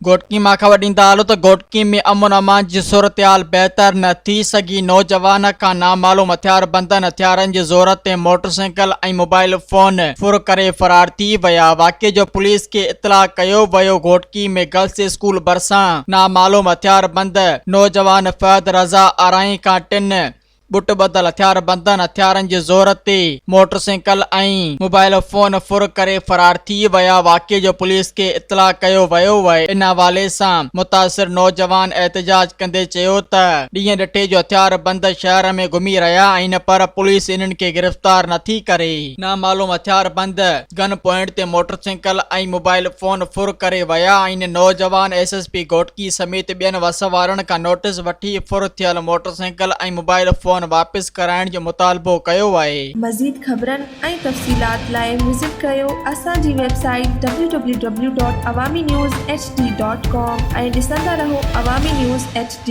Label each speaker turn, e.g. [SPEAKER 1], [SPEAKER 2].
[SPEAKER 1] घोटकी मां ख़बर ॾींदा हलो त घोटकी में अमन अमान जी सूरत-हाल बहितर न थी सघी। नौजवान खां नामालूम हथियारबंदनि हथियारनि जे ज़ोर ते मोटरसाइकिल ऐं मोबाइल फोन फुर करे फरार थी विया। वाक़िए जो पुलिस खे इतला कयो वियो। घोटकी में गर्ल्स स्कूल भरिसां नामालूम हथियारबंद नौजवान फहद रज़ा अराई खां 3 बुट बदल हथियारबंदनि हथियारनि जे ज़ोर ते मोटरसाइकिल ऐं मोबाइल फोन फुर करे फरार थी विया। वाक़िए जो पुलिस खे इतला कयो वियो आहे। इन हवाले सां मुतासिर नौजवान एहतजाज कंदे चयो त ॾींहं ॾिठे जो हथियारबंद शहर में घुमी रहिया आहिनि पर पुलिस इन्हनि खे गिरफ़्तार नथी करे। नामालूम हथियारबंद गन पॉइंट ते मोटरसाइकिल ऐं मोबाइल फोन फुर करे विया आहिनि। नौजवान एसएसपी घोटकी समेत ॿियनि वसवारनि खां नोटिस वठी फुर थियल मोटरसाइकिल ऐं मोबाइल फोन वापस कराइण जो मुतालबो कयो आहे।
[SPEAKER 2] मज़ीद ख़बरनि ऐं तफ़सीलात लाइ विज़िट कयो असांजी वेबसाइट www.awamiNewsHD.com ऐं ॾिसंदा रहो अवामी न्यूज़ HD।